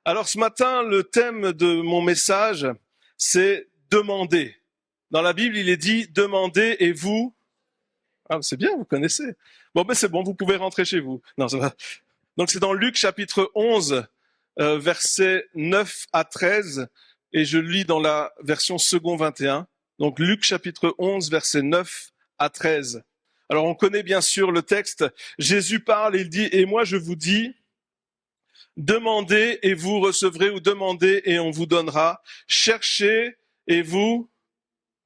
Alors ce matin, le thème de mon message, c'est demander. Dans la Bible, il est dit demandez et vous. Ah, c'est bien, vous connaissez. Bon, ben c'est bon, vous pouvez rentrer chez vous. Non, ça va. Donc c'est dans Luc chapitre 11, versets 9 à 13, et je lis dans la version second 21. Donc Luc chapitre 11, versets 9 à 13. Alors on connaît bien sûr le texte. Jésus parle, il dit, et moi je vous dis, demandez et vous recevrez, ou demandez et on vous donnera. Cherchez et vous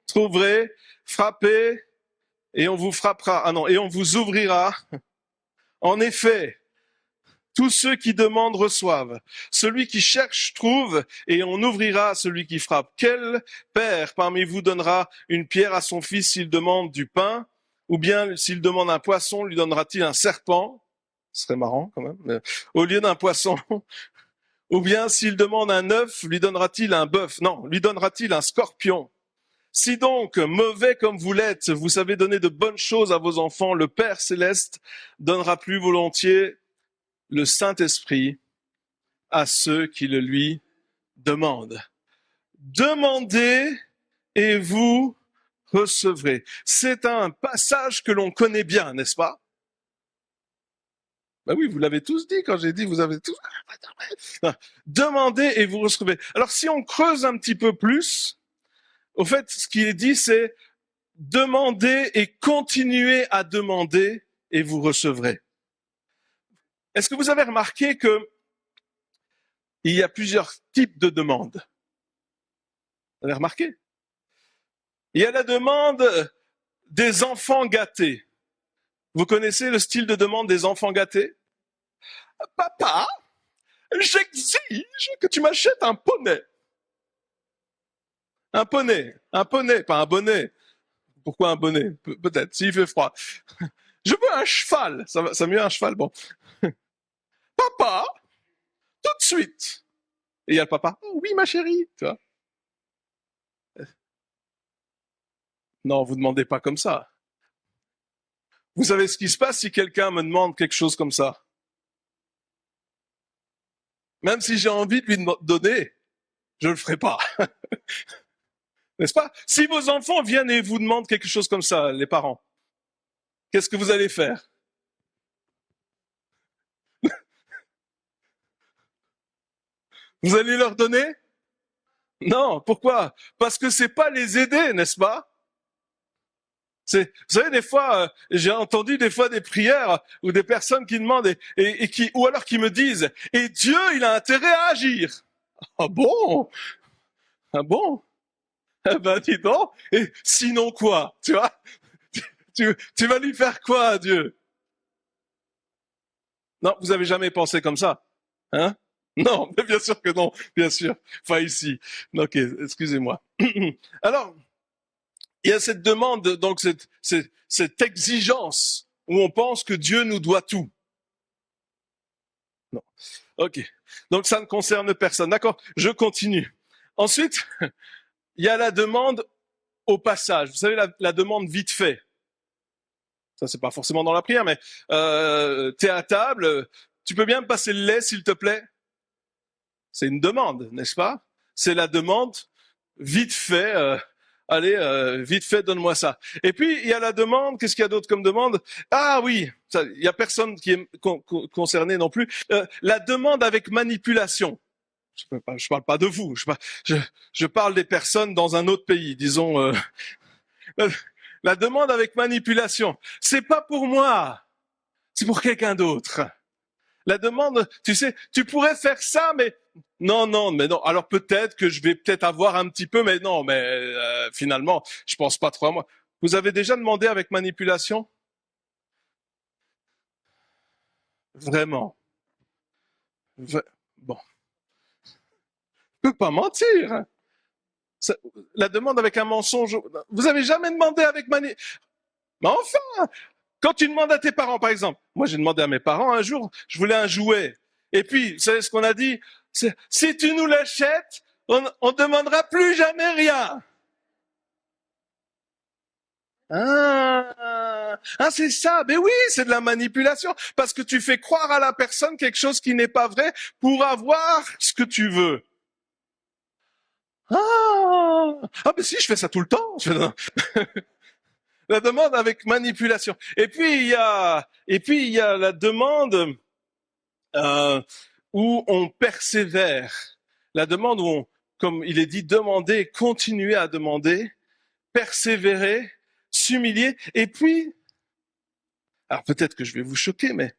trouverez. Frappez et on vous frappera. Ah non, et on vous ouvrira. En effet, tous ceux qui demandent reçoivent. Celui qui cherche trouve, et on ouvrira à celui qui frappe. Quel père parmi vous donnera une pierre à son fils s'il demande du pain? Ou bien s'il demande un poisson, lui donnera-t-il un serpent? Ce serait marrant quand même. Mais au lieu d'un poisson. Ou bien s'il demande un œuf, lui donnera-t-il un bœuf? Non, lui donnera-t-il un scorpion? Si donc, mauvais comme vous l'êtes, vous savez donner de bonnes choses à vos enfants, le Père céleste donnera plus volontiers le Saint-Esprit à ceux qui le lui demandent. Demandez et vous recevrez. C'est un passage que l'on connaît bien, n'est-ce pas? Ben oui, vous l'avez tous dit quand j'ai dit, vous avez tous... Demandez et vous recevrez. Alors si on creuse un petit peu plus, au fait, ce qui est dit, c'est demandez et continuez à demander et vous recevrez. Est-ce que vous avez remarqué qu'il y a plusieurs types de demandes? Vous avez remarqué? Il y a la demande des enfants gâtés. Vous connaissez le style de demande des enfants gâtés? Papa, j'exige que tu m'achètes un poney. Un poney, pas un bonnet. Pourquoi un bonnet? Peut-être, s'il fait froid. Je veux un cheval. Ça mieux un cheval, bon. Papa, tout de suite. Et il y a le papa. Oh, oui, ma chérie, tu vois. Non, vous demandez pas comme ça. Vous savez ce qui se passe si quelqu'un me demande quelque chose comme ça? Même si j'ai envie de lui donner, je le ferai pas. N'est-ce pas? Si vos enfants viennent et vous demandent quelque chose comme ça, les parents, qu'est-ce que vous allez faire? Vous allez leur donner? Non, pourquoi? Parce que c'est pas les aider, n'est-ce pas? Vous savez, des fois, j'ai entendu des fois des prières ou des personnes qui demandent ou alors qui me disent, et Dieu, il a intérêt à agir. Ah bon? Ah bon? Eh ben, dis donc. Et sinon quoi? Tu vois? Tu vas lui faire quoi, Dieu? Non, vous avez jamais pensé comme ça? Hein? Non, mais bien sûr que non, bien sûr. Pas ici. Ok, excusez-moi. Alors, il y a cette demande, donc cette exigence où on pense que Dieu nous doit tout. Non. Ok. Donc ça ne concerne personne. D'accord, je continue. Ensuite, il y a la demande au passage. Vous savez, la demande vite fait. Ça, c'est pas forcément dans la prière, mais t'es à table, tu peux bien me passer le lait, s'il te plaît? C'est une demande, n'est-ce pas? C'est la demande vite fait. Allez, vite fait, donne-moi ça. Et puis, il y a la demande, qu'est-ce qu'il y a d'autre comme demande? Ah oui, il y a personne qui est concerné non plus. La demande avec manipulation. Je parle pas de vous, je parle des personnes dans un autre pays, disons. La demande avec manipulation. C'est pas pour moi, c'est pour quelqu'un d'autre. La demande, tu sais, tu pourrais faire ça, mais non. Alors peut-être que je vais peut-être avoir un petit peu, mais non, mais finalement, je pense pas trop à moi. Vous avez déjà demandé avec manipulation? Vraiment? Bon, je peux pas mentir. Hein. La demande avec un mensonge. Vous avez jamais demandé avec manipulation? Mais enfin, quand tu demandes à tes parents, par exemple, moi j'ai demandé à mes parents un jour, je voulais un jouet. Et puis, vous savez ce qu'on a dit? Si tu nous l'achètes, on ne demandera plus jamais rien. C'est ça. Mais oui, c'est de la manipulation. Parce que tu fais croire à la personne quelque chose qui n'est pas vrai pour avoir ce que tu veux. Mais si, je fais ça tout le temps. La demande avec manipulation. Et puis il y a la demande euh, où on persévère. La demande où on, comme il est dit, demander, continuer à demander, persévérer, s'humilier. Et puis, alors peut-être que je vais vous choquer, mais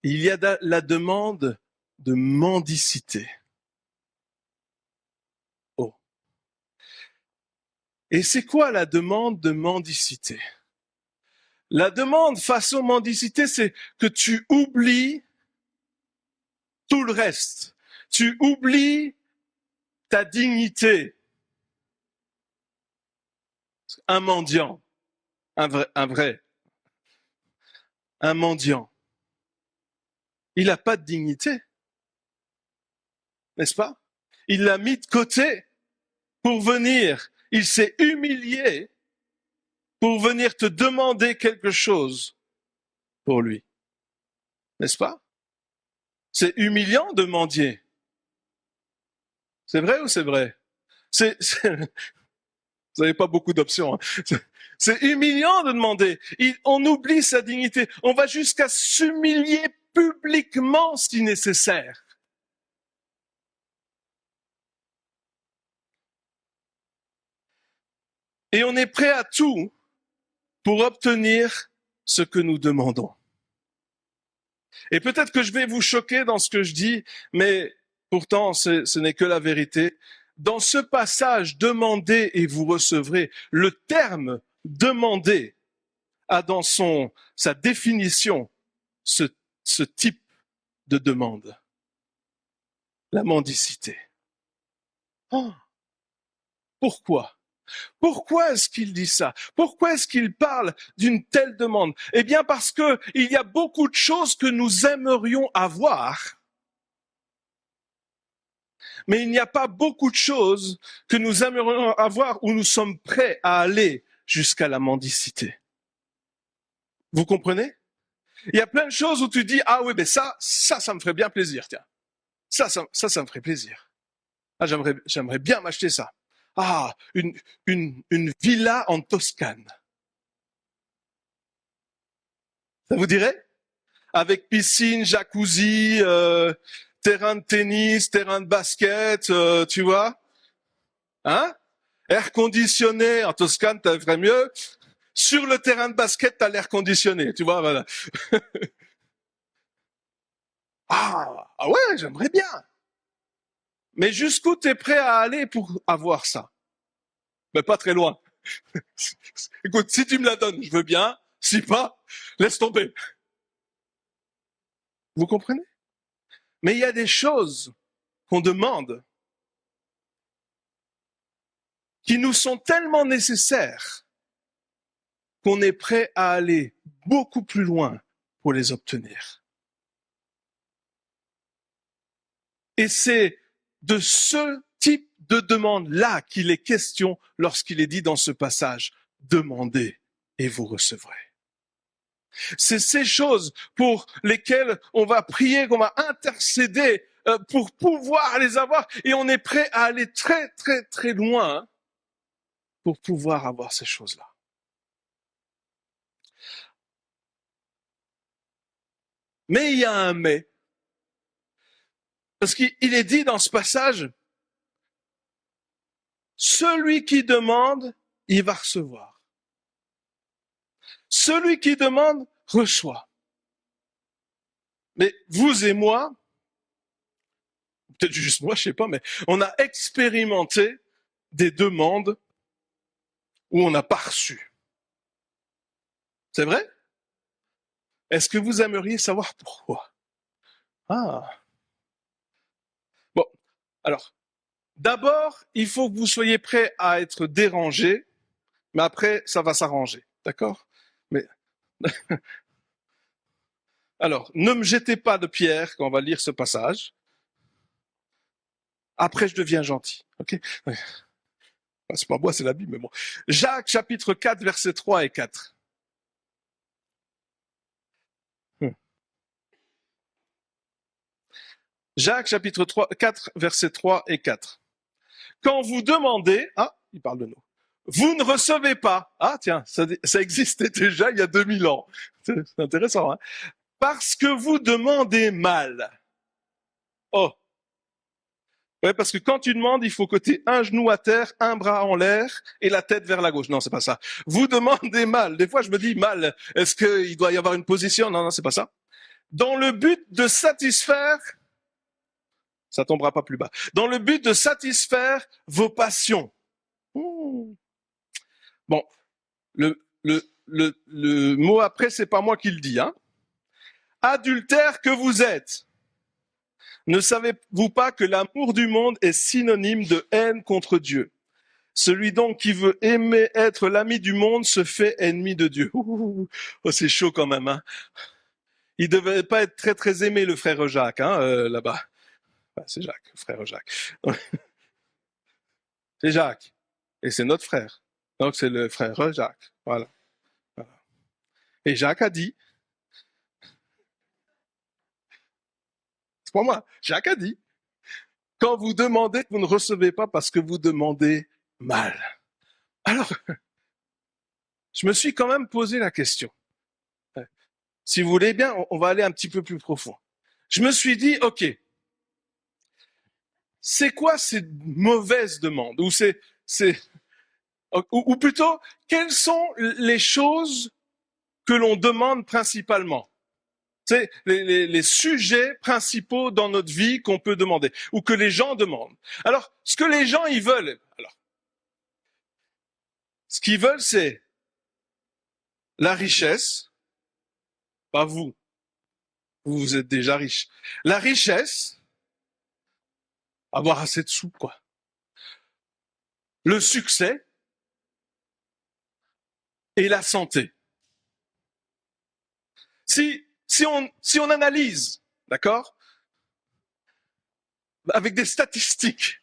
il y a la demande de mendicité. Oh. Et c'est quoi la demande de mendicité? La demande façon mendicité, c'est que tu oublies tout le reste. Tu oublies ta dignité. Un mendiant, un mendiant. Il n'a pas de dignité, n'est-ce pas? Il l'a mis de côté pour venir. Il s'est humilié pour venir te demander quelque chose pour lui. N'est-ce pas? C'est humiliant de mendier. C'est vrai ou c'est vrai? Vous n'avez pas beaucoup d'options. Hein. C'est humiliant de demander. On oublie sa dignité. On va jusqu'à s'humilier publiquement si nécessaire. Et on est prêt à tout pour obtenir ce que nous demandons. Et peut-être que je vais vous choquer dans ce que je dis, mais pourtant ce n'est que la vérité. Dans ce passage, demandez et vous recevrez, le terme demander a dans sa définition ce type de demande. La mendicité. Oh, pourquoi? Pourquoi est-ce qu'il dit ça? Pourquoi est-ce qu'il parle d'une telle demande? Eh bien parce que il y a beaucoup de choses que nous aimerions avoir, mais il n'y a pas beaucoup de choses que nous aimerions avoir où nous sommes prêts à aller jusqu'à la mendicité. Vous comprenez? Il y a plein de choses où tu dis, ah oui, mais ça me ferait bien plaisir, tiens. Ça me ferait plaisir. Ah, j'aimerais bien m'acheter ça. Ah, une villa en Toscane. Ça vous dirait? Avec piscine, jacuzzi, terrain de tennis, terrain de basket, tu vois? Hein? Air conditionné, en Toscane, tu ferais mieux. Sur le terrain de basket, tu as l'air conditionné, tu vois, voilà. Ah ouais, j'aimerais bien. Mais jusqu'où tu es prêt à aller pour avoir ça? Mais pas très loin. Écoute, si tu me la donnes, je veux bien. Si pas, laisse tomber. Vous comprenez? Mais il y a des choses qu'on demande qui nous sont tellement nécessaires qu'on est prêt à aller beaucoup plus loin pour les obtenir. Et c'est de ce type de demande-là qu'il est question lorsqu'il est dit dans ce passage, demandez et vous recevrez. C'est ces choses pour lesquelles on va prier, qu'on va intercéder pour pouvoir les avoir, et on est prêt à aller très très très loin pour pouvoir avoir ces choses-là. Mais il y a un mais. Parce qu'il est dit dans ce passage, celui qui demande, il va recevoir. Celui qui demande, reçoit. Mais vous et moi, peut-être juste moi, je sais pas, mais on a expérimenté des demandes où on n'a pas reçu. C'est vrai? Est-ce que vous aimeriez savoir pourquoi? Bon, alors, d'abord, il faut que vous soyez prêt à être dérangé, mais après, ça va s'arranger, d'accord? Mais alors, ne me jetez pas de pierre quand on va lire ce passage. Après, je deviens gentil, ok? C'est pas moi, c'est la Bible, mais bon. Jacques, chapitre 4, versets 3 et 4. Jacques, chapitre 4, versets 3 et 4. Quand vous demandez, il parle de nous, vous ne recevez pas. Ah, tiens, ça existait déjà il y a 2000 ans. C'est intéressant, hein? Parce que vous demandez mal. Oh. Ouais, parce que quand tu demandes, il faut que tu aies un genou à terre, un bras en l'air et la tête vers la gauche. Non, c'est pas ça. Vous demandez mal. Des fois, je me dis mal. Est-ce qu'il doit y avoir une position? Non, c'est pas ça. Dans le but de satisfaire, ça tombera pas plus bas. Dans le but de satisfaire vos passions. Bon, le mot après, c'est pas moi qui le dis, hein. Adultère que vous êtes. Ne savez-vous pas que l'amour du monde est synonyme de haine contre Dieu? Celui donc qui veut aimer être l'ami du monde se fait ennemi de Dieu. Oh, c'est chaud quand même, hein. Il devait pas être très très aimé, le frère Jacques, hein, là-bas. C'est Jacques, frère Jacques. C'est Jacques. Et c'est notre frère. Donc c'est le frère Jacques. Voilà. Et Jacques a dit, c'est pas moi, Jacques a dit, quand vous demandez, vous ne recevez pas parce que vous demandez mal. Alors, je me suis quand même posé la question. Si vous voulez bien, on va aller un petit peu plus profond. Je me suis dit, ok, c'est quoi ces mauvaises demandes? Ou plutôt, quelles sont les choses que l'on demande principalement? C'est les sujets principaux dans notre vie qu'on peut demander, ou que les gens demandent. Alors, ce que les gens, ils veulent, ce qu'ils veulent, c'est la richesse, pas vous, vous êtes déjà riche. La richesse, avoir assez de sous, quoi. Le succès et la santé. Si on analyse, d'accord, avec des statistiques,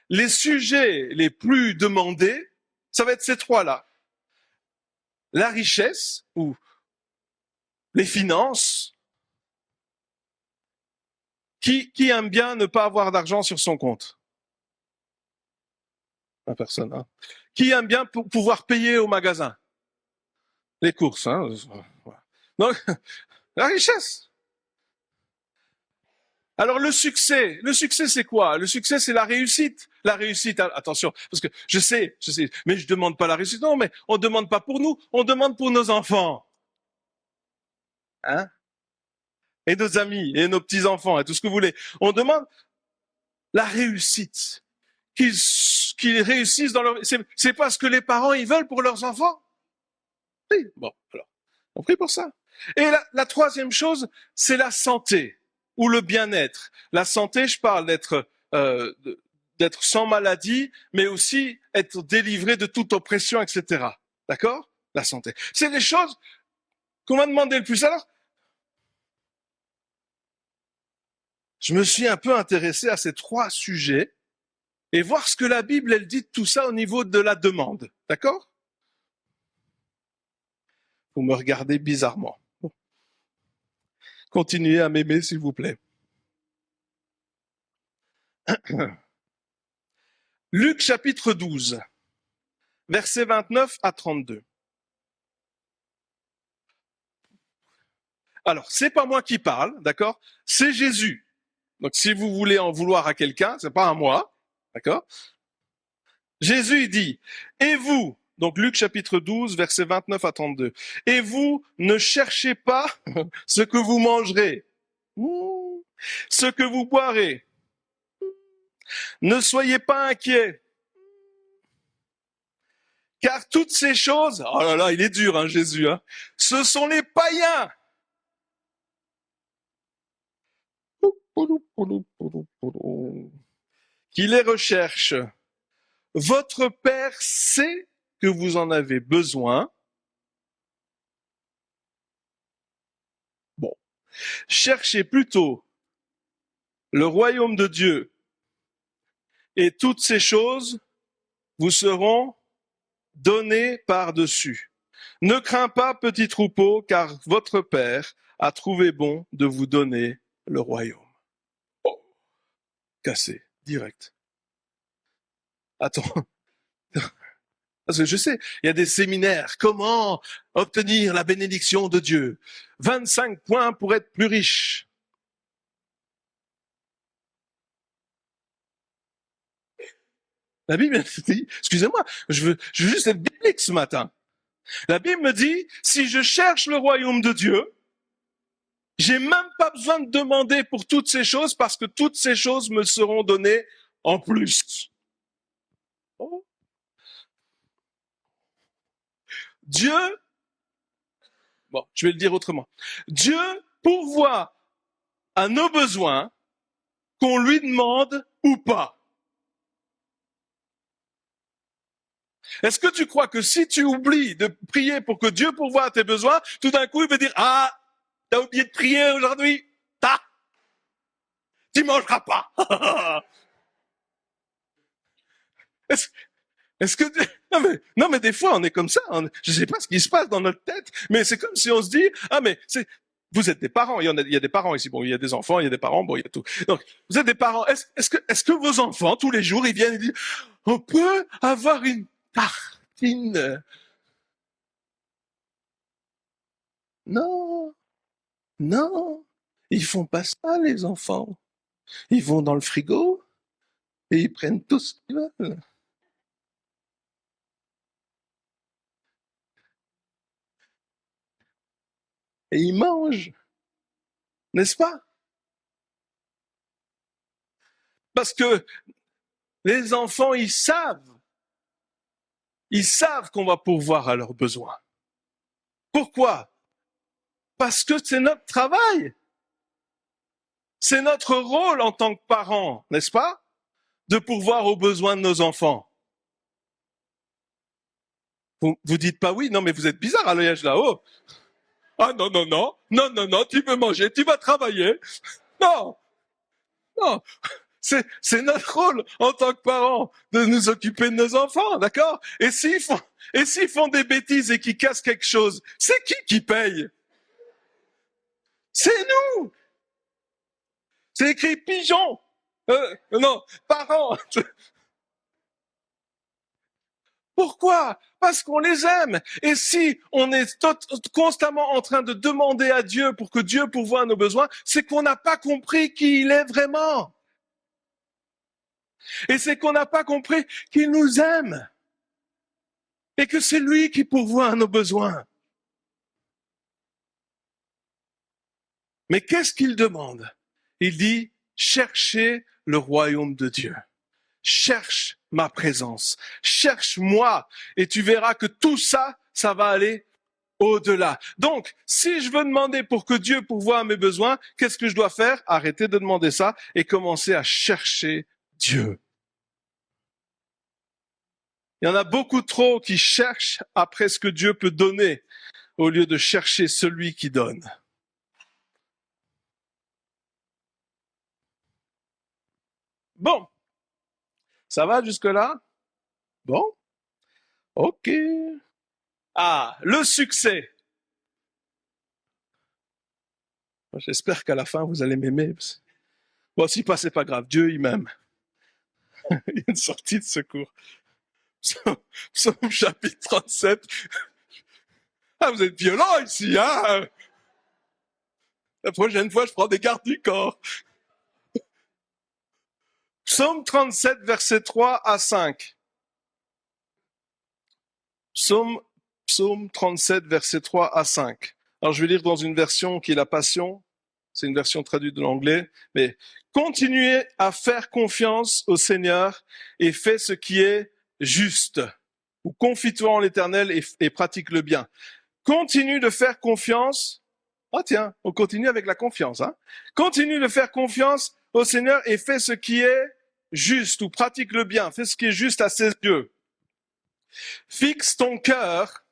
les sujets les plus demandés, ça va être ces trois-là. La richesse, ou les finances. Qui aime bien ne pas avoir d'argent sur son compte? Pas personne, hein. Qui aime bien pouvoir payer au magasin? Les courses, hein. Donc, la richesse. Alors le succès c'est quoi? Le succès c'est la réussite. La réussite, attention, parce que je sais, mais je demande pas la réussite. Non, mais on demande pas pour nous, on demande pour nos enfants. Hein? Et nos amis, et nos petits-enfants, et tout ce que vous voulez. On demande la réussite. Qu'ils réussissent dans leur... C'est pas ce que les parents ils veulent pour leurs enfants? Oui, bon, alors, on prie pour ça. Et la troisième chose, c'est la santé ou le bien-être. La santé, je parle d'être sans maladie, mais aussi être délivré de toute oppression, etc. D'accord? La santé. C'est les choses qu'on m'a demandé le plus. Alors, je me suis un peu intéressé à ces trois sujets et voir ce que la Bible, elle dit de tout ça au niveau de la demande. D'accord? Vous me regardez bizarrement. Bon. Continuez à m'aimer, s'il vous plaît. Luc chapitre 12, versets 29 à 32. Alors, c'est pas moi qui parle, d'accord? C'est Jésus. Donc, si vous voulez en vouloir à quelqu'un, c'est pas à moi, d'accord? Jésus, il dit, et vous, donc Luc chapitre 12, versets 29 à 32, et vous ne cherchez pas ce que vous mangerez, ce que vous boirez. Ne soyez pas inquiets, car toutes ces choses, oh là là, il est dur, hein, Jésus, hein, ce sont les païens qui les recherchent. Votre Père sait que vous en avez besoin. Bon, cherchez plutôt le royaume de Dieu et toutes ces choses vous seront donnés par-dessus. Ne crains pas, petit troupeau, car votre Père a trouvé bon de vous donner le royaume. Oh, cassé, direct. Attends, parce que je sais, il y a des séminaires. Comment obtenir la bénédiction de Dieu? 25 points pour être plus riche. La Bible dit, excusez-moi, je veux juste être biblique ce matin. La Bible me dit, si je cherche le royaume de Dieu, j'ai même pas besoin de demander pour toutes ces choses parce que toutes ces choses me seront données en plus. Oh. Dieu, bon, je vais le dire autrement. Dieu pourvoit à nos besoins qu'on lui demande ou pas. Est-ce que tu crois que si tu oublies de prier pour que Dieu pourvoie à tes besoins, tout d'un coup il va dire, ah, t'as oublié de prier aujourd'hui? Tu mangeras pas. Est-ce que non mais des fois on est comme ça. Je sais pas ce qui se passe dans notre tête, mais c'est comme si on se dit ah mais vous êtes des parents. Il y a des parents ici. Bon, il y a des enfants, il y a des parents. Bon, il y a tout. Donc vous êtes des parents. Est-ce que vos enfants tous les jours ils viennent et disent on peut avoir une tartine? Non, non. Ils font pas ça les enfants. Ils vont dans le frigo et ils prennent tout ce qu'ils veulent. Et ils mangent, n'est-ce pas? Parce que les enfants, ils savent qu'on va pourvoir à leurs besoins. Pourquoi? Parce que c'est notre travail. C'est notre rôle en tant que parents, n'est-ce pas? De pourvoir aux besoins de nos enfants. Vous dites pas oui, non mais vous êtes bizarre à l'âge là-haut. Ah non, non, non, non, non, non, tu peux manger, tu vas travailler. Non, non, c'est notre rôle en tant que parents de nous occuper de nos enfants, d'accord? Et s'ils font des bêtises et qu'ils cassent quelque chose, c'est qui paye? C'est nous! C'est écrit pigeon! Non, parents! Pourquoi? Parce qu'on les aime. Et si on est constamment en train de demander à Dieu pour que Dieu pourvoie à nos besoins, c'est qu'on n'a pas compris qui il est vraiment. Et c'est qu'on n'a pas compris qu'il nous aime. Et que c'est lui qui pourvoit à nos besoins. Mais qu'est-ce qu'il demande? Il dit, cherchez le royaume de Dieu. Cherche ma présence. Cherche-moi. Et tu verras que tout ça, ça va aller au-delà. Donc, si je veux demander pour que Dieu pourvoie à mes besoins, qu'est-ce que je dois faire? Arrêter de demander ça et commencer à chercher Dieu. Il y en a beaucoup trop qui cherchent après ce que Dieu peut donner au lieu de chercher celui qui donne. Bon, ça va jusque-là? Bon, ok. Ah, le succès. J'espère qu'à la fin, vous allez m'aimer. Bon, si pas, c'est pas grave. Dieu, il m'aime. Il y a une sortie de secours. Psaume chapitre 37. Ah, vous êtes violents ici, hein? La prochaine fois, je prends des gardes du corps. Psaume 37, versets 3 à 5. Psaume 37, versets 3 à 5. Alors, je vais lire dans une version qui est la Passion. C'est une version traduite de l'anglais. Mais continuez à faire confiance au Seigneur et fais ce qui est juste. Ou confie-toi en l'Éternel et pratique le bien. Continue de faire confiance. Ah tiens, on continue avec la confiance. Hein. Continue de faire confiance au Seigneur et fais ce qui est juste ou pratique le bien. Fais ce qui est juste à ses yeux. Fixe ton cœur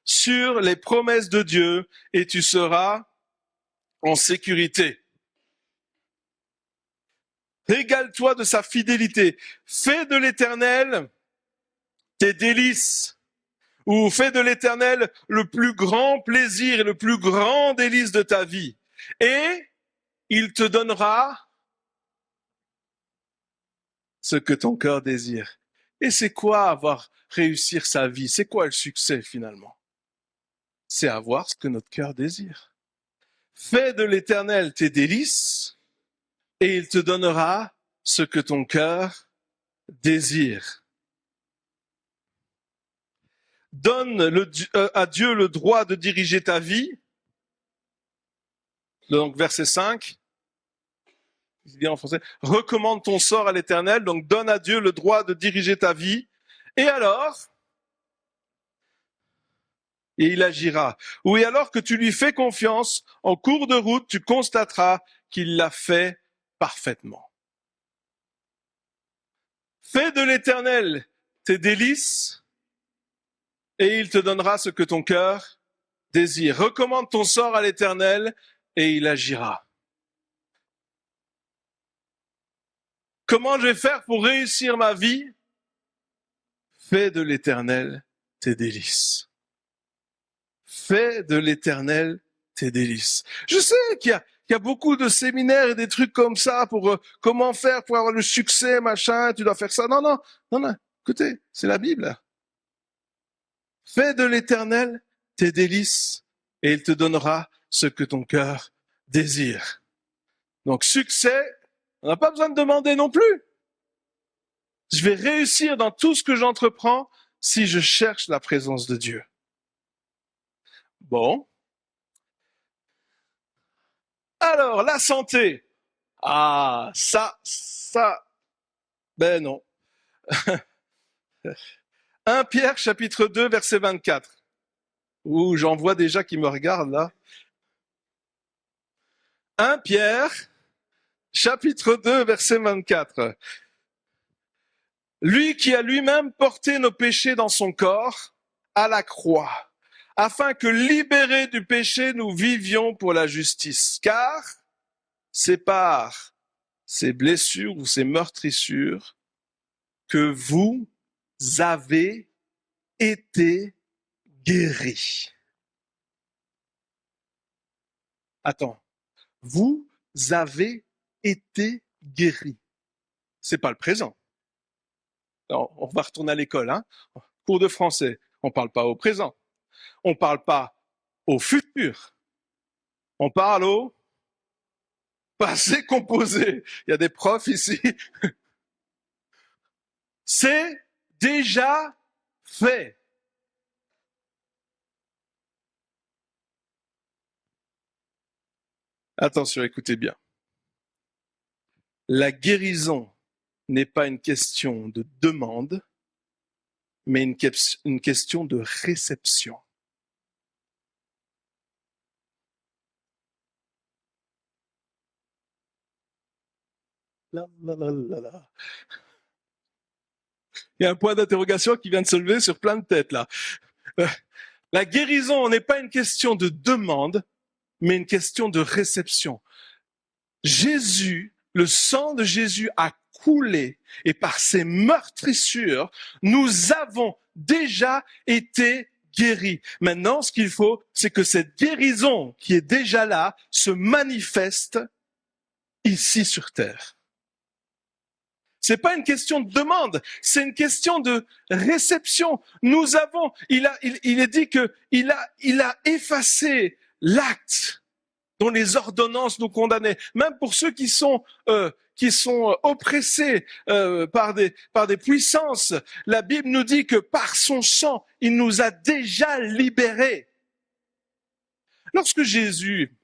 sur les promesses de Dieu et tu seras en sécurité. Régale-toi de sa fidélité. Fais de l'Éternel tes délices. Ou fais de l'Éternel le plus grand plaisir et le plus grand délice de ta vie. Et il te donnera ce que ton cœur désire. Et c'est quoi avoir réussir sa vie? C'est quoi le succès finalement? C'est avoir ce que notre cœur désire. Fais de l'Éternel tes délices et il te donnera ce que ton cœur désire. Donne à Dieu le droit de diriger ta vie. Donc verset 5. Il dit en français, recommande ton sort à l'Éternel, donc donne à Dieu le droit de diriger ta vie. Et alors, et il agira. Oui, alors que tu lui fais confiance, en cours de route, tu constateras qu'il l'a fait parfaitement. Fais de l'Éternel tes délices, et il te donnera ce que ton cœur désire. Recommande ton sort à l'Éternel, et il agira. Comment je vais faire pour réussir ma vie? Fais de l'Éternel tes délices. Fais de l'Éternel tes délices. Je sais qu'il y a beaucoup de séminaires et des trucs comme ça pour comment faire pour avoir le succès, machin, tu dois faire ça. Non. Écoutez, c'est la Bible. Fais de l'Éternel tes délices et il te donnera ce que ton cœur désire. Donc succès, on n'a pas besoin de demander non plus. Je vais réussir dans tout ce que j'entreprends si je cherche la présence de Dieu. Bon. Alors, la santé. Ah, ça, ben non. 1 Pierre, chapitre 2, verset 24. Ouh, j'en vois déjà qui me regardent là. 1 Pierre, chapitre 2, verset 24. Lui qui a lui-même porté nos péchés dans son corps, à la croix, afin que libérés du péché, nous vivions pour la justice. Car c'est par ces blessures ou ces meurtrissures que vous avez été guéris. Attends, vous avez été guéris. C'est pas le présent. Alors, on va retourner à l'école, hein. Cours de français. On parle pas au présent. On parle pas au futur. On parle au passé composé. Il y a des profs ici. C'est déjà fait. Attention, écoutez bien. La guérison n'est pas une question de demande, mais une question de réception. Là. Il y a un point d'interrogation qui vient de se lever sur plein de têtes là. La guérison n'est pas une question de demande, mais une question de réception. Jésus, le sang de Jésus a coulé et par ses meurtrissures, nous avons déjà été guéris. Maintenant, ce qu'il faut, c'est que cette guérison qui est déjà là se manifeste ici sur terre. C'est pas une question de demande, c'est une question de réception. Nous avons, il est dit que il a effacé l'acte dont les ordonnances nous condamnaient, même pour ceux qui sont oppressés par des puissances. La Bible nous dit que par son sang, il nous a déjà libérés. Lorsque Jésus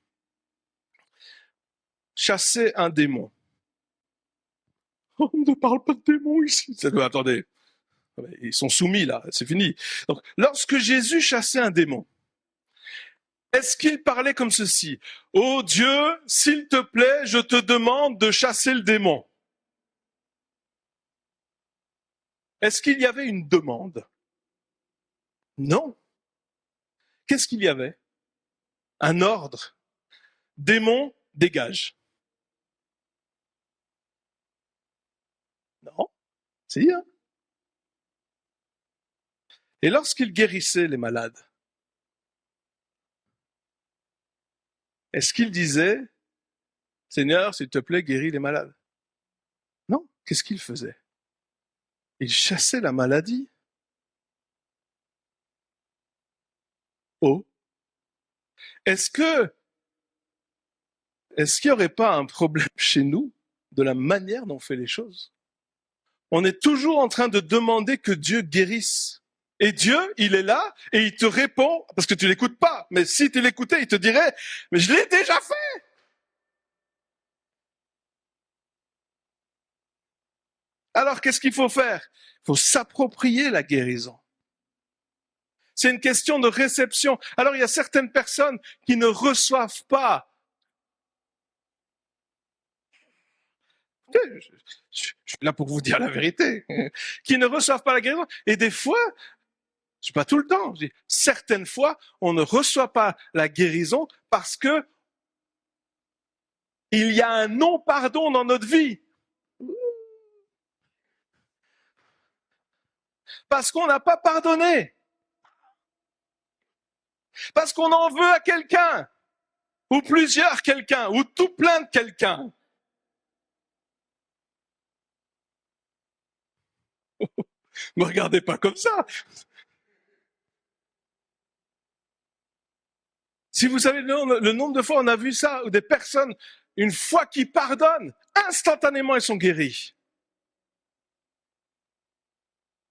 chassait un démon, on ne parle pas de démons ici. Attendez, ils sont soumis là, c'est fini. Donc, lorsque Jésus chassait un démon, est-ce qu'il parlait comme ceci? Oh Dieu, s'il te plaît, je te demande de chasser le démon. Est-ce qu'il y avait une demande? Non. Qu'est-ce qu'il y avait? Un ordre. Démon, dégage. Non, si. Hein. Et lorsqu'il guérissait les malades, est-ce qu'il disait, Seigneur, s'il te plaît, guéris les malades? Non, qu'est-ce qu'il faisait? Il chassait la maladie. Oh, est-ce que, est-ce qu'il n'y aurait pas un problème chez nous de la manière dont on fait les choses? On est toujours en train de demander que Dieu guérisse. Et Dieu, il est là et il te répond, parce que tu l'écoutes pas. Mais si tu l'écoutais, il te dirait, mais je l'ai déjà fait. Alors qu'est-ce qu'il faut faire? Il faut s'approprier la guérison. C'est une question de réception. Alors il y a certaines personnes qui ne reçoivent pas. Je suis là pour vous dire la vérité. Qui ne reçoivent pas la guérison. Et des fois, c'est pas tout le temps. Je dis, certaines fois, on ne reçoit pas la guérison parce que il y a un non-pardon dans notre vie. Parce qu'on n'a pas pardonné. Parce qu'on en veut à quelqu'un. Ou plusieurs quelqu'un. Ou tout plein de quelqu'un. Ne me regardez pas comme ça. Si vous savez le nombre de fois on a vu ça, où des personnes, une fois qu'ils pardonnent, instantanément elles sont guéries.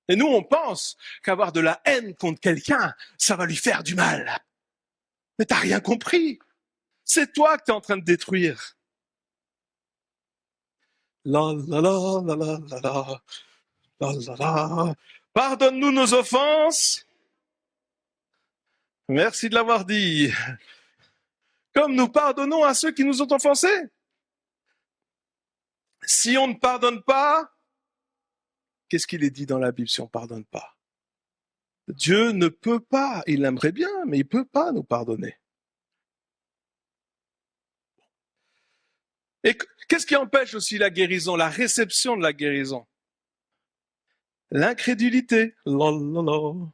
Et nous, on pense qu'avoir de la haine contre quelqu'un, ça va lui faire du mal. Mais t'as rien compris. C'est toi que t'es en train de détruire. La la la la la la la la la la. Pardonne-nous nos offenses. Merci de l'avoir dit. Comme nous pardonnons à ceux qui nous ont offensés. Si on ne pardonne pas, qu'est-ce qu'il est dit dans la Bible si on ne pardonne pas? Dieu ne peut pas, il aimerait bien, mais il ne peut pas nous pardonner. Et qu'est-ce qui empêche aussi la guérison, la réception de la guérison? L'incrédulité. Moi,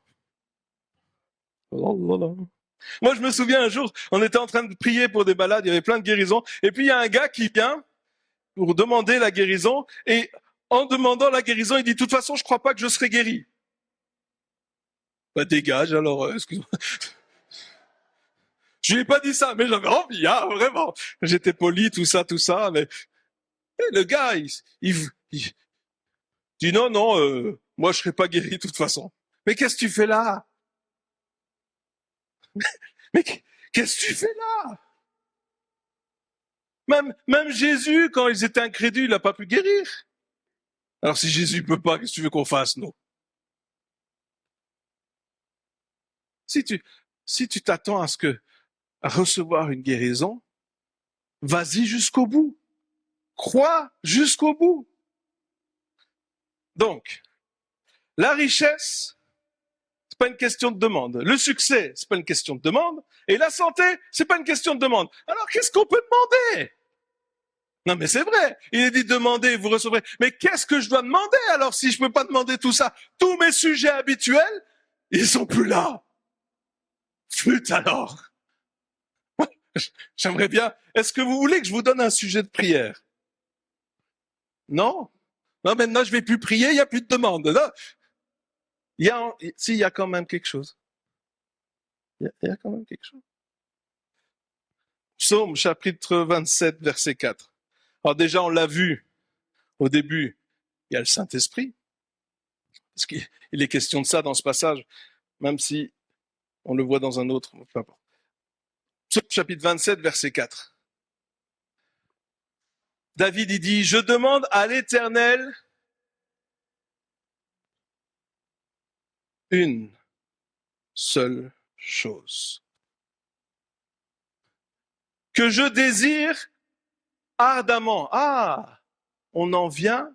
je me souviens un jour, on était en train de prier pour des malades, il y avait plein de guérisons, et puis il y a un gars qui vient pour demander la guérison, et en demandant la guérison, il dit, de toute façon, je ne crois pas que je serai guéri. Bah, dégage, alors, excuse-moi. Je lui ai pas dit ça, mais j'avais envie, hein, vraiment. J'étais poli, tout ça, mais le gars, il dit non, moi je serai pas guéri de toute façon. Mais qu'est-ce que tu fais là? Mais qu'est-ce que tu fais là? Même Jésus, quand ils étaient incrédules, il n'a pas pu guérir. Alors si Jésus peut pas, qu'est-ce que tu veux qu'on fasse, nous? Si tu t'attends à recevoir une guérison, vas-y jusqu'au bout. Crois jusqu'au bout. Donc, la richesse, c'est pas une question de demande. Le succès, c'est pas une question de demande. Et la santé, c'est pas une question de demande. Alors, qu'est-ce qu'on peut demander? Non, mais c'est vrai. Il est dit demandez, vous recevrez. Mais qu'est-ce que je dois demander alors si je peux pas demander tout ça? Tous mes sujets habituels, ils sont plus là. Flûte alors. J'aimerais bien. Est-ce que vous voulez que je vous donne un sujet de prière? Non? Non, maintenant je vais plus prier, il n'y a plus de demande. Non. Il y a quand même quelque chose. Il y a quand même quelque chose. Psaume chapitre 27, verset 4. Alors déjà, on l'a vu au début, il y a le Saint-Esprit. Parce qu'il est question de ça dans ce passage, même si on le voit dans un autre. Peu importe. Psaume chapitre 27, verset 4. David, il dit, je demande à l'Éternel une seule chose. Que je désire ardemment. Ah, on en vient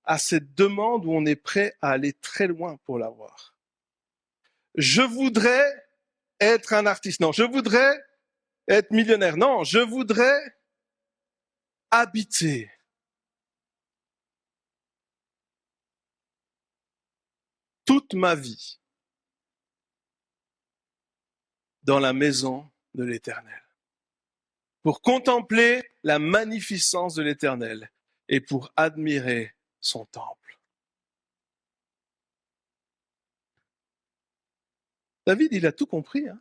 à cette demande où on est prêt à aller très loin pour l'avoir. Je voudrais être un artiste. Non, je voudrais être millionnaire. Non, je voudrais habiter toute ma vie dans la maison de l'Éternel, pour contempler la magnificence de l'Éternel et pour admirer son temple. David, il a tout compris. Hein.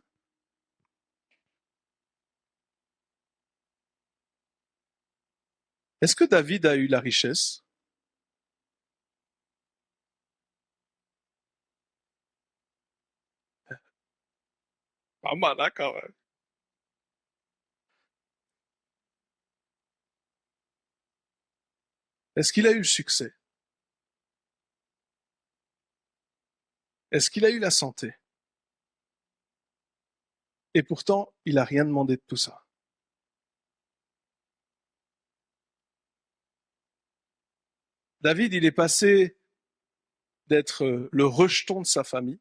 Est-ce que David a eu la richesse? Pas mal, hein, quand même. Est-ce qu'il a eu le succès? Est-ce qu'il a eu la santé? Et pourtant, il n'a rien demandé de tout ça. David, il est passé d'être le rejeton de sa famille,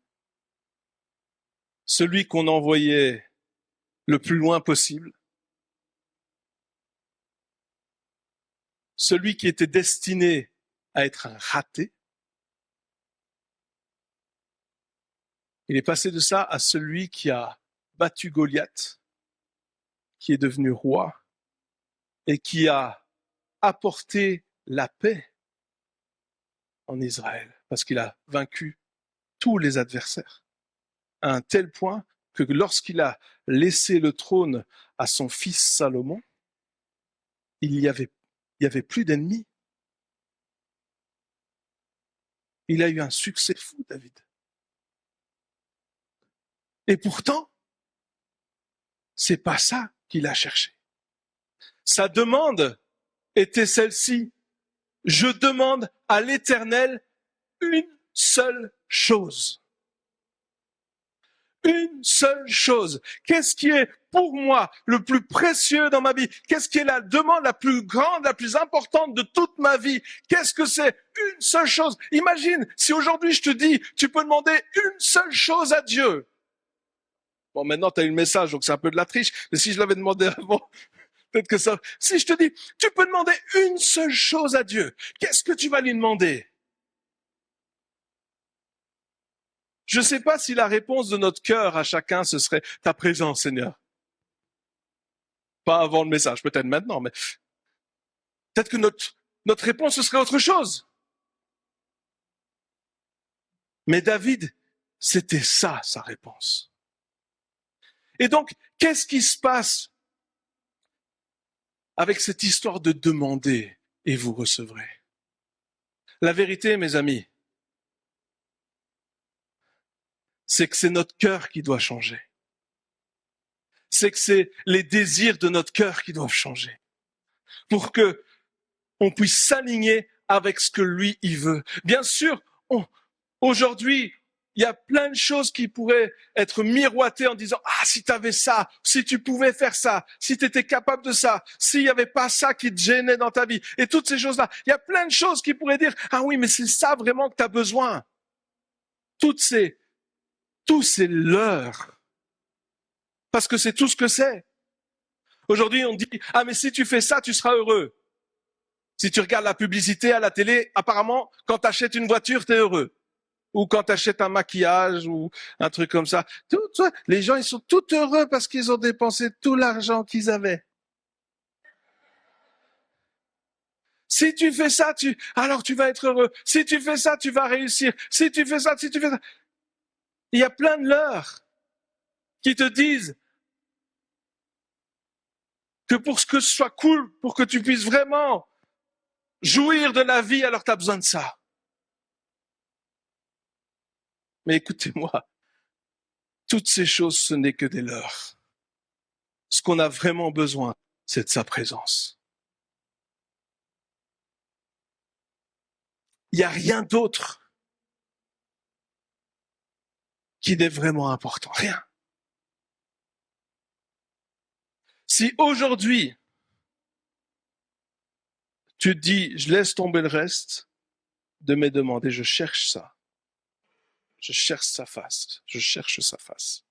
celui qu'on envoyait le plus loin possible, celui qui était destiné à être un raté. Il est passé de ça à celui qui a battu Goliath, qui est devenu roi et qui a apporté la paix en Israël, parce qu'il a vaincu tous les adversaires, à un tel point que lorsqu'il a laissé le trône à son fils Salomon, il y avait plus d'ennemis. Il a eu un succès fou, David. Et pourtant, c'est pas ça qu'il a cherché. Sa demande était celle-ci. Je demande à l'Éternel une seule chose. Une seule chose. Qu'est-ce qui est pour moi le plus précieux dans ma vie? Qu'est-ce qui est la demande la plus grande, la plus importante de toute ma vie? Qu'est-ce que c'est? Une seule chose. Imagine si aujourd'hui je te dis, tu peux demander une seule chose à Dieu. Bon, maintenant tu as eu le message, donc c'est un peu de la triche. Mais si je l'avais demandé avant, peut-être que ça... Si je te dis, tu peux demander une seule chose à Dieu, qu'est-ce que tu vas lui demander? Je ne sais pas si la réponse de notre cœur à chacun, ce serait ta présence, Seigneur. Pas avant le message, peut-être maintenant, mais peut-être que notre réponse, ce serait autre chose. Mais David, c'était ça, sa réponse. Et donc, qu'est-ce qui se passe avec cette histoire de demander et vous recevrez? La vérité, mes amis, c'est que c'est notre cœur qui doit changer. C'est que c'est les désirs de notre cœur qui doivent changer. Pour que on puisse s'aligner avec ce que lui, il veut. Bien sûr, aujourd'hui, il y a plein de choses qui pourraient être miroitées en disant « Ah, si tu avais ça, si tu pouvais faire ça, si tu étais capable de ça, s'il n'y avait pas ça qui te gênait dans ta vie. » Et toutes ces choses-là. Il y a plein de choses qui pourraient dire « Ah oui, mais c'est ça vraiment que tu as besoin. » Tous ces leurres. Parce que c'est tout ce que c'est. Aujourd'hui, on dit « Ah, mais si tu fais ça, tu seras heureux. » Si tu regardes la publicité à la télé, apparemment, quand tu achètes une voiture, tu es heureux. Ou quand tu achètes un maquillage ou un truc comme ça. Les gens, ils sont tout heureux parce qu'ils ont dépensé tout l'argent qu'ils avaient. Si tu fais ça, alors tu vas être heureux. Si tu fais ça, tu vas réussir. Si tu fais ça. Il y a plein de leurres qui te disent que pour que ce soit cool, pour que tu puisses vraiment jouir de la vie, alors tu as besoin de ça. Mais écoutez-moi, toutes ces choses, ce n'est que des leurres. Ce qu'on a vraiment besoin, c'est de sa présence. Il n'y a rien d'autre qui n'est vraiment important. Rien. Si aujourd'hui, tu te dis, je laisse tomber le reste de mes demandes et je cherche ça. Je cherche sa face. Je cherche sa face.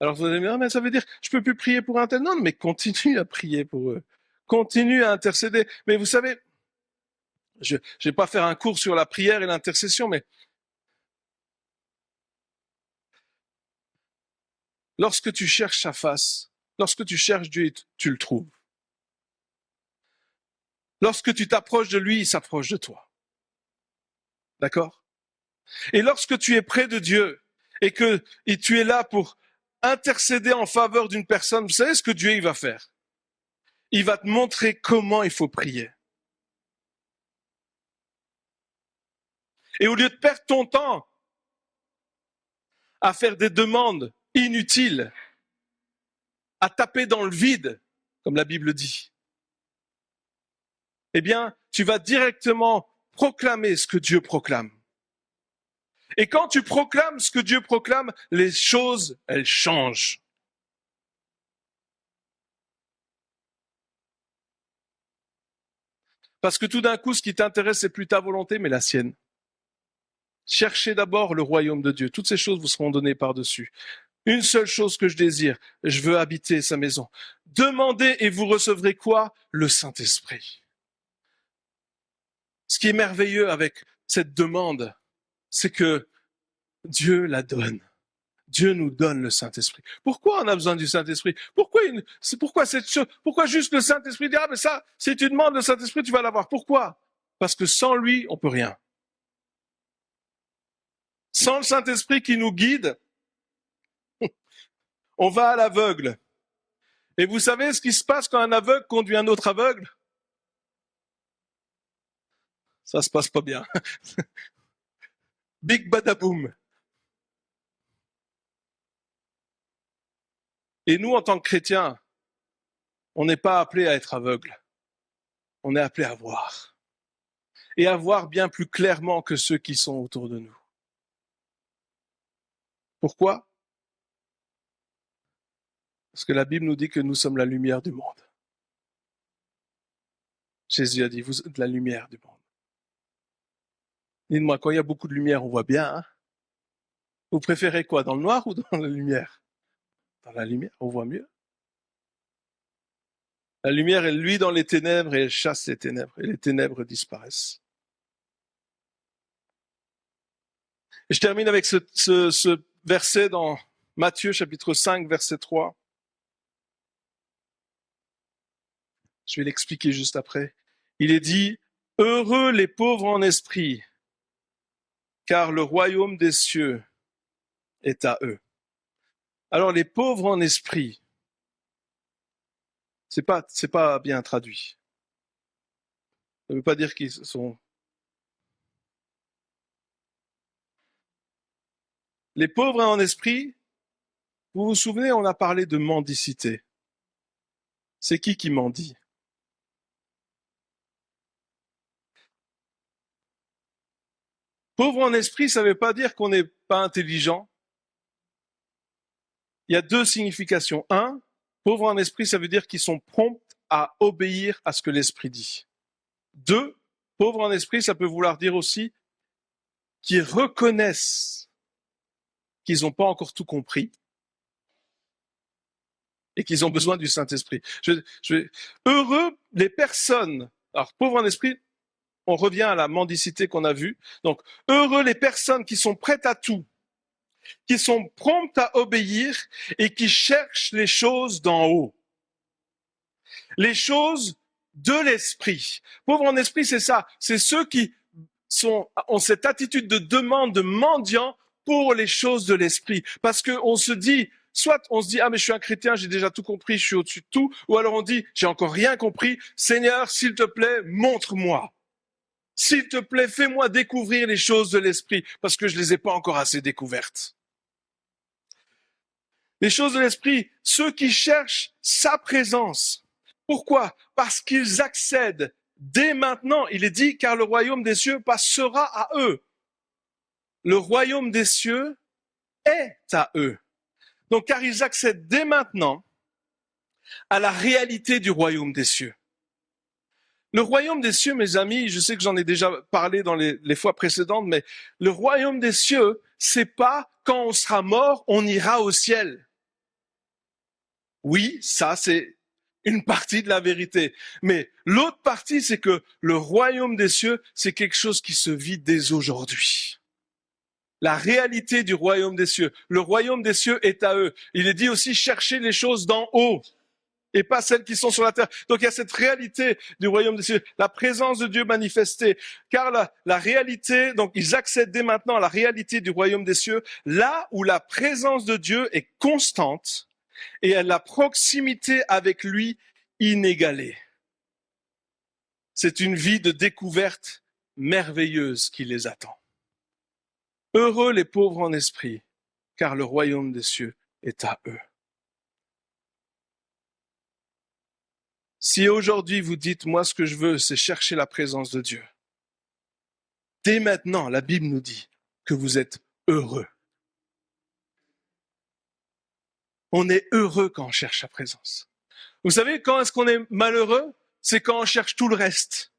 Alors vous allez me dire, mais ça veut dire, je peux plus prier pour un tel. Non, mais continue à prier pour eux. Continue à intercéder. Mais vous savez, Je ne vais pas faire un cours sur la prière et l'intercession, mais lorsque tu cherches sa face, lorsque tu cherches Dieu, tu le trouves. Lorsque tu t'approches de lui, il s'approche de toi. D'accord? Et lorsque tu es près de Dieu et que tu es là pour intercéder en faveur d'une personne, vous savez ce que Dieu il va faire? Il va te montrer comment il faut prier. Et au lieu de perdre ton temps à faire des demandes inutiles, à taper dans le vide, comme la Bible dit, eh bien, tu vas directement proclamer ce que Dieu proclame. Et quand tu proclames ce que Dieu proclame, les choses, elles changent. Parce que tout d'un coup, ce qui t'intéresse, c'est plus ta volonté, mais la sienne. Cherchez d'abord le royaume de Dieu. Toutes ces choses vous seront données par-dessus. Une seule chose que je désire, je veux habiter sa maison. Demandez et vous recevrez quoi? Le Saint-Esprit. Ce qui est merveilleux avec cette demande, c'est que Dieu la donne. Dieu nous donne le Saint-Esprit. Pourquoi on a besoin du Saint-Esprit? Pourquoi cette chose? Pourquoi juste le Saint-Esprit dit, ah, mais ça, si tu demandes le Saint-Esprit, tu vas l'avoir. Pourquoi? Parce que sans lui, on peut rien. Sans le Saint-Esprit qui nous guide, on va à l'aveugle. Et vous savez ce qui se passe quand un aveugle conduit un autre aveugle? Ça se passe pas bien. Big badaboum. Et nous, en tant que chrétiens, on n'est pas appelés à être aveugles. On est appelés à voir. Et à voir bien plus clairement que ceux qui sont autour de nous. Pourquoi? Parce que la Bible nous dit que nous sommes la lumière du monde. Jésus a dit, vous êtes la lumière du monde. Dites-moi, quand il y a beaucoup de lumière, on voit bien. Hein? Vous préférez quoi, dans le noir ou dans la lumière? Dans la lumière, on voit mieux. La lumière, elle luit dans les ténèbres et elle chasse les ténèbres. Et les ténèbres disparaissent. Et je termine avec ce verset dans Matthieu chapitre 5, verset 3. Je vais l'expliquer juste après. Il est dit, « Heureux les pauvres en esprit, car le royaume des cieux est à eux. » Alors les pauvres en esprit, c'est pas bien traduit. Ça ne veut pas dire qu'ils sont... Les pauvres en esprit, vous vous souvenez, on a parlé de mendicité. C'est qui mendie? Pauvre en esprit, ça ne veut pas dire qu'on n'est pas intelligent. Il y a deux significations. Un, pauvre en esprit, ça veut dire qu'ils sont prompts à obéir à ce que l'esprit dit. Deux, pauvre en esprit, ça peut vouloir dire aussi qu'ils reconnaissent qu'ils n'ont pas encore tout compris et qu'ils ont besoin du Saint-Esprit. Heureux les personnes, alors pauvre en esprit, on revient à la mendicité qu'on a vue, donc heureux les personnes qui sont prêtes à tout, qui sont promptes à obéir et qui cherchent les choses d'en haut. Les choses de l'esprit. Pauvres en esprit, c'est ça. C'est ceux qui ont cette attitude de demande, de mendiant pour les choses de l'esprit. Parce qu'on se dit, soit on se dit, ah mais je suis un chrétien, j'ai déjà tout compris, je suis au-dessus de tout. Ou alors on dit, j'ai encore rien compris. Seigneur, s'il te plaît, montre-moi. S'il te plaît, fais-moi découvrir les choses de l'esprit, parce que je les ai pas encore assez découvertes. Les choses de l'esprit, ceux qui cherchent sa présence. Pourquoi? Parce qu'ils accèdent dès maintenant. Il est dit, car le royaume des cieux passera à eux. Le royaume des cieux est à eux. Donc, car ils accèdent dès maintenant à la réalité du royaume des cieux. Le royaume des cieux, mes amis, je sais que j'en ai déjà parlé dans les fois précédentes, mais le royaume des cieux, c'est pas quand on sera mort, on ira au ciel. Oui, ça c'est une partie de la vérité. Mais l'autre partie, c'est que le royaume des cieux, c'est quelque chose qui se vit dès aujourd'hui. La réalité du royaume des cieux. Le royaume des cieux est à eux. Il est dit aussi, cherchez les choses d'en haut et pas celles qui sont sur la terre. Donc il y a cette réalité du royaume des cieux, la présence de Dieu manifestée. Car la réalité, donc ils accèdent dès maintenant à la réalité du royaume des cieux, là où la présence de Dieu est constante et à la proximité avec lui inégalée. C'est une vie de découverte merveilleuse qui les attend. Heureux les pauvres en esprit, car le royaume des cieux est à eux. Si aujourd'hui vous dites, moi ce que je veux, c'est chercher la présence de Dieu, dès maintenant, la Bible nous dit que vous êtes heureux. On est heureux quand on cherche la présence. Vous savez, quand est-ce qu'on est malheureux? C'est quand on cherche tout le reste.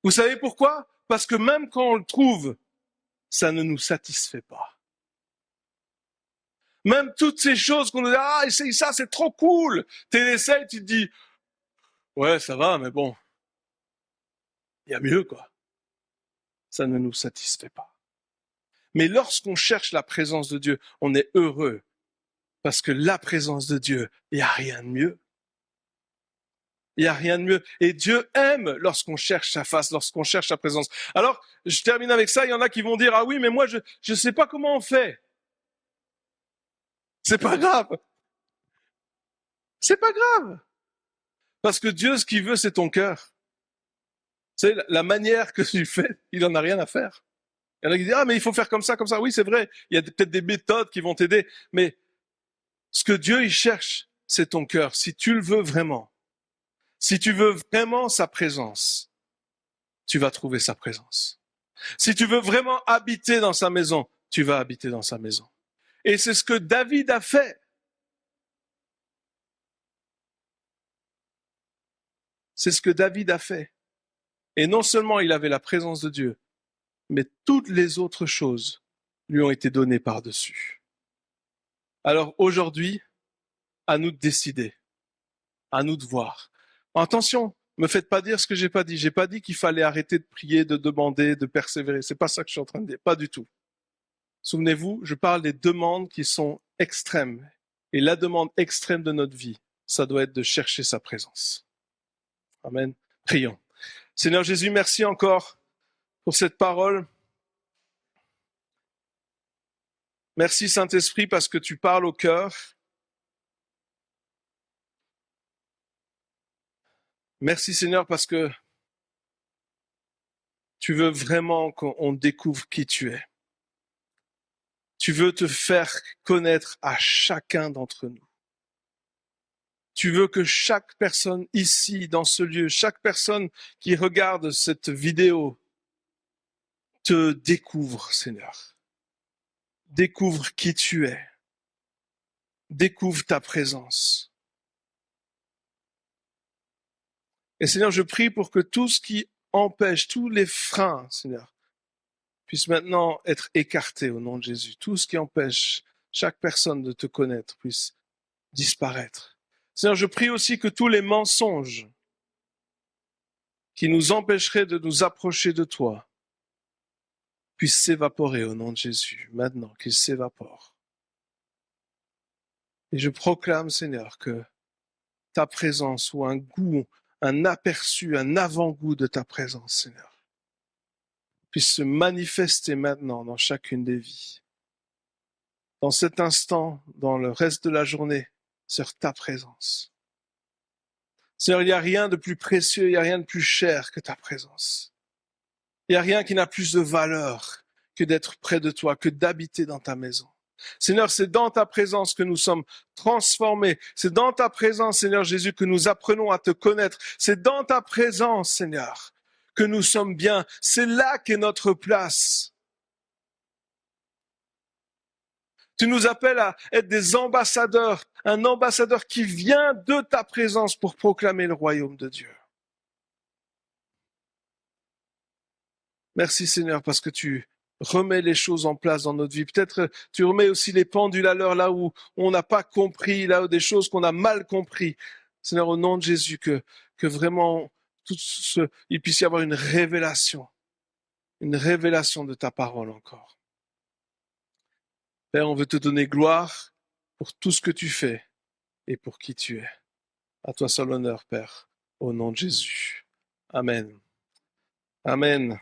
Vous savez pourquoi? Parce que même quand on le trouve, ça ne nous satisfait pas. Même toutes ces choses qu'on nous dit, ah, essaye ça, c'est trop cool. Tu l'essayes, tu te dis, ouais, ça va, mais bon, il y a mieux, quoi. Ça ne nous satisfait pas. Mais lorsqu'on cherche la présence de Dieu, on est heureux. Parce que la présence de Dieu, il n'y a rien de mieux. Il n'y a rien de mieux. Et Dieu aime lorsqu'on cherche sa face, lorsqu'on cherche sa présence. Alors, je termine avec ça. Il y en a qui vont dire, ah oui, mais moi, je ne sais pas comment on fait. C'est pas grave. C'est pas grave. Parce que Dieu, ce qu'il veut, c'est ton cœur. Tu sais, la manière que tu fais, il en a rien à faire. Il y en a qui disent, ah, mais il faut faire comme ça, comme ça. Oui, c'est vrai. Il y a peut-être des méthodes qui vont t'aider. Mais ce que Dieu, il cherche, c'est ton cœur. Si tu le veux vraiment, si tu veux vraiment sa présence, tu vas trouver sa présence. Si tu veux vraiment habiter dans sa maison, tu vas habiter dans sa maison. Et c'est ce que David a fait. C'est ce que David a fait. Et non seulement il avait la présence de Dieu, mais toutes les autres choses lui ont été données par-dessus. Alors aujourd'hui, à nous de décider, à nous de voir. Attention, me faites pas dire ce que j'ai pas dit. J'ai pas dit qu'il fallait arrêter de prier, de demander, de persévérer. C'est pas ça que je suis en train de dire. Pas du tout. Souvenez-vous, je parle des demandes qui sont extrêmes. Et la demande extrême de notre vie, ça doit être de chercher sa présence. Amen. Prions. Seigneur Jésus, merci encore pour cette parole. Merci Saint-Esprit parce que tu parles au cœur. Merci Seigneur parce que tu veux vraiment qu'on découvre qui tu es. Tu veux te faire connaître à chacun d'entre nous. Tu veux que chaque personne ici, dans ce lieu, chaque personne qui regarde cette vidéo, te découvre, Seigneur. Découvre qui tu es. Découvre ta présence. Et Seigneur, je prie pour que tout ce qui empêche, tous les freins, Seigneur, puissent maintenant être écartés au nom de Jésus. Tout ce qui empêche chaque personne de te connaître puisse disparaître. Seigneur, je prie aussi que tous les mensonges qui nous empêcheraient de nous approcher de toi puissent s'évaporer au nom de Jésus, maintenant qu'ils s'évaporent. Et je proclame, Seigneur, que ta présence ou un goût, un aperçu, un avant-goût de ta présence, Seigneur, puisse se manifester maintenant dans chacune des vies. Dans cet instant, dans le reste de la journée, sur ta présence. Seigneur, il n'y a rien de plus précieux, il n'y a rien de plus cher que ta présence. Il n'y a rien qui n'a plus de valeur que d'être près de toi, que d'habiter dans ta maison. Seigneur, c'est dans ta présence que nous sommes transformés. C'est dans ta présence, Seigneur Jésus, que nous apprenons à te connaître. C'est dans ta présence, Seigneur, que nous sommes bien. C'est là qu'est notre place. Tu nous appelles à être des ambassadeurs, un ambassadeur qui vient de ta présence pour proclamer le royaume de Dieu. Merci Seigneur parce que tu remets les choses en place dans notre vie. Peut-être tu remets aussi les pendules à l'heure là où on n'a pas compris, là où des choses qu'on a mal compris. Seigneur, au nom de Jésus, que vraiment il puisse y avoir une révélation de ta parole encore. Père, on veut te donner gloire pour tout ce que tu fais et pour qui tu es. À toi seul l'honneur, Père, au nom de Jésus. Amen. Amen.